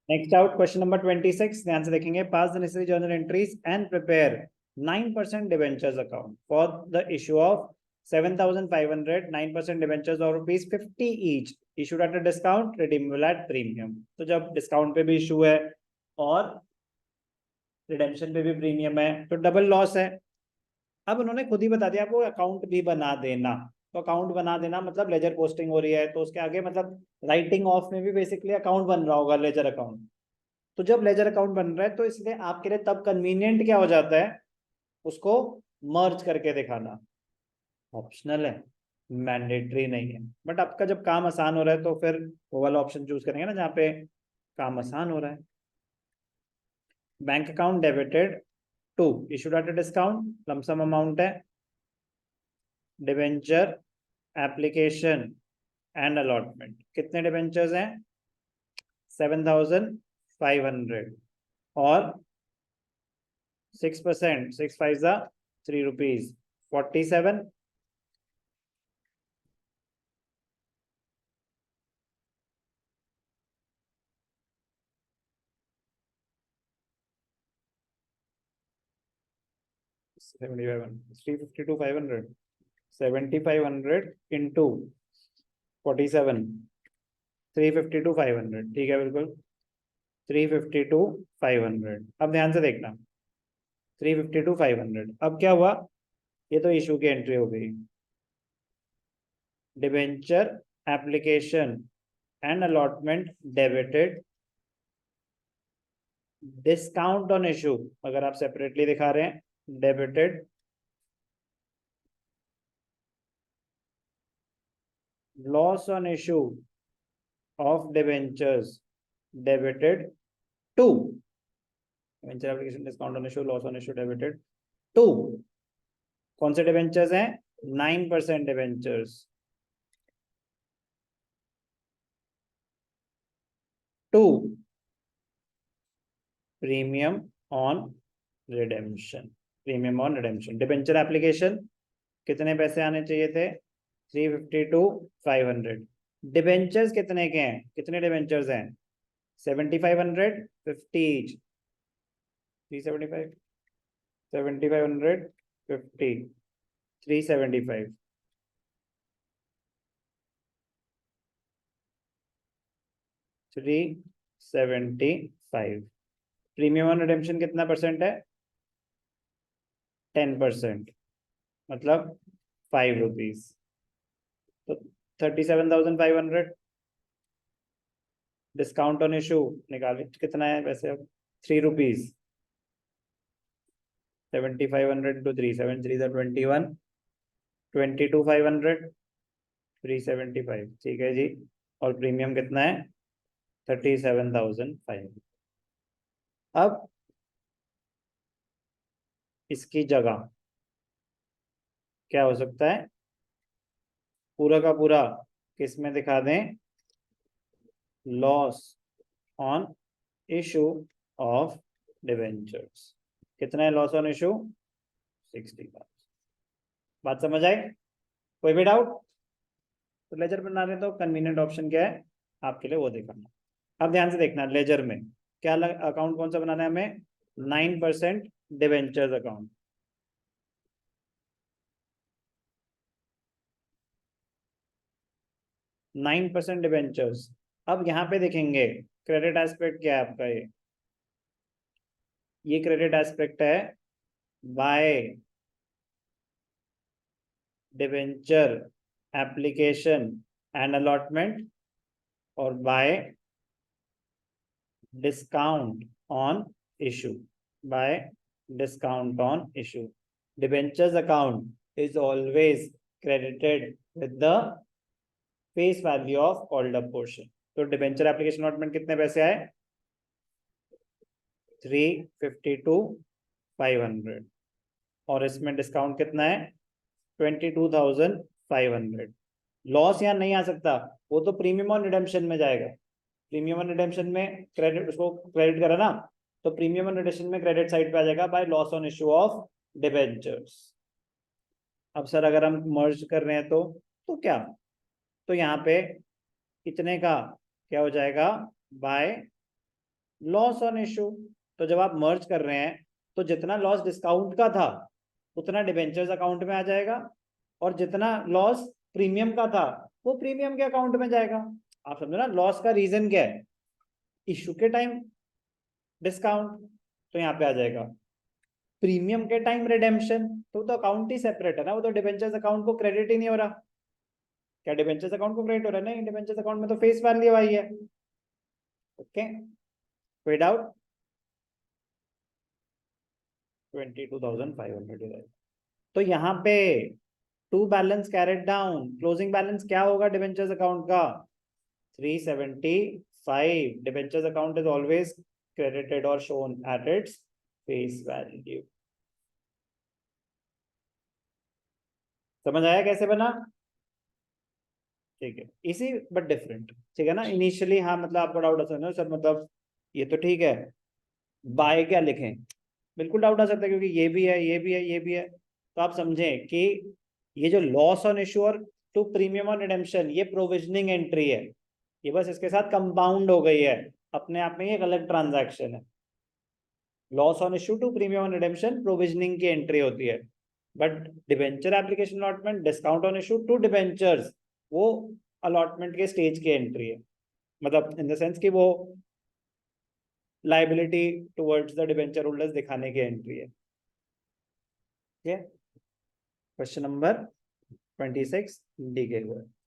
Next out question number 26, ध्यान से देखेंगे। Pass the necessary journal entries and prepare 9% debentures account for the issue of 7,500 9% debentures और ₹50 each issued at a discount redeemable at premium. तो जब discount पे भी issue है और रिडेम्पशन पे भी प्रीमियम है तो डबल लॉस है। अब उन्होंने खुद ही बता दिया आपको अकाउंट भी बना देना। तो अकाउंट बना देना मतलब लेजर पोस्टिंग हो रही है तो उसके आगे मतलब राइटिंग ऑफ में भी बेसिकली अकाउंट बन रहा होगा, लेजर अकाउंट। तो जब लेजर अकाउंट बन रहा है तो इसलिए आपके लिए तब कन्वीनियंट क्या हो जाता है, उसको मर्ज करके दिखाना। ऑप्शनल है, मैंडेटरी नहीं है। बट आपका जब काम आसान हो रहा है तो फिर वो वाला ऑप्शन चूज करेंगे ना जहाँ पे काम आसान हो रहा है। Bank account debited to issued at a discount, lump sum amount है। डिवेंचर एप्लीकेशन एंड अलॉटमेंट, कितने डिवेंचर्स हैं? 7,500 और 6%, 6 5 ₹3, 47। Three fifty two 500, 7,500 into 47, 350 to 500, ठीक है बिल्कुल। 350 to 500। अब ध्यान से देखना, 350 to 500। अब क्या हुआ, ये तो इशू की एंट्री हो गई। Debenture application and allotment debited, discount on issue अगर आप सेपरेटली दिखा रहे हैं debited, loss on issue of debentures debited to, debenture application discount on issue loss on issue debited to. कौन से डिबेंचर्स हैं? 9% debentures to premium on redemption. Premium on redemption debenture application कितने पैसे आने चाहिए थे? 350 to 500। डिबेंचर्स कितने के हैं, कितने डिबेंचर्स हैं? 7,500, 50 ईच, 375, 7,500, 50, 375, 375। प्रीमियम ऑन रिडेम्पशन कितना परसेंट है? 10%, मतलब ₹5। तो 37,500 डिस्काउंट ऑन इशू निकाले कितना है वैसे अब? ₹3। 7,500 into 3, 7 3 21, 22,500, 375, ठीक है जी। और प्रीमियम कितना है? 37,500। अब इसकी जगह क्या हो सकता है, पूरा का पूरा किस में दिखा दें? Loss on issue of debentures. कितना है लॉस ऑन इशू? 60। बात समझ आए? कोई भी डाउट? तो लेजर बना रहे तो कन्वीनियंट ऑप्शन क्या है आपके लिए वो देखना। अब ध्यान से देखना, लेजर में क्या अकाउंट कौन सा बनाना है हमें? 9% डिवेंचर्स अकाउंट। 9% डिवेंचर्स। अब यहाँ पे देखेंगे क्रेडिट एस्पेक्ट क्या है आपका, ये क्रेडिट एस्पेक्ट है by debenture application and allotment और by discount on issue, by discount on issue. Debentures account is always credited with the face value of called up portion. तो डिवेंचर एप्लीकेशन अलॉटमेंट कितने पैसे आए? 352,500 और इसमें discount कितना है? 22,500। लॉस यहाँ नहीं आ सकता, वो तो प्रीमियम ऑन रिडेम्पशन में जाएगा। प्रीमियम ऑन रिडेम्पशन में क्रेडिट, उसको क्रेडिट करा ना, तो प्रीमियम ऑन रिडेम्पशन में क्रेडिट साइड पे आ जाएगा by loss on issue of debentures. अब सर अगर हम मर्ज कर रहे हैं तो क्या? तो यहाँ पे इतने का क्या हो जाएगा? By loss on issue. तो जब आप मर्ज कर रहे हैं तो जितना लॉस डिस्काउंट का था उतना डिबेंचर्स अकाउंट में आ जाएगा, और जितना लॉस प्रीमियम का था वो प्रीमियम के अकाउंट में जाएगा। आप समझो ना, लॉस का रीजन क्या है? इशू के टाइम डिस्काउंट, तो यहाँ पे आ जाएगा प्रीमियम के टाइम रिडेम्पशन। तो अकाउंट ही सेपरेट है ना, वो तो डिबेंचर्स अकाउंट को क्रेडिट ही नहीं हो रहा। क्या डिबेंचर्स अकाउंट को क्रेडिट हो रहा है? नहीं, डिबेंचर्स अकाउंट में तो फेस वैल्यू आई है। ओके, कोई डाउट? 22,500। तो यहाँ पे to balance carried down, closing balance क्या होगा डिबेंचर्स अकाउंट का? 375। Debentures account is always credited or shown at its face value। समझ आया कैसे बना? ठीक है, इसी बट डिफरेंट। ठीक है ना, इनिशियली हाँ मतलब आपको डाउट आ सकता है सर, मतलब ये तो ठीक है, बाय क्या लिखें? बिल्कुल डाउट आ सकता है, क्योंकि ये भी है, ये भी है, ये भी है। तो आप समझें कि ये जो लॉस ऑन इशू और टू प्रीमियम ऑन रिडेम्पशन, ये प्रोविजनिंग एंट्री है, ये बस इसके साथ कंपाउंड हो गई है, अपने आप में ये एक अलग ट्रांजैक्शन है। Loss on issue to premium on redemption provisioning की एंट्री होती है, but debenture application allotment, discount on issue to debentures, वो अलॉटमेंट के स्टेज की एंट्री है, मतलब इन द सेंस कि वो liability towards the debenture holders दिखाने की एंट्री है। ठीक है, क्वेश्चन नंबर 26 डी के हुआ है।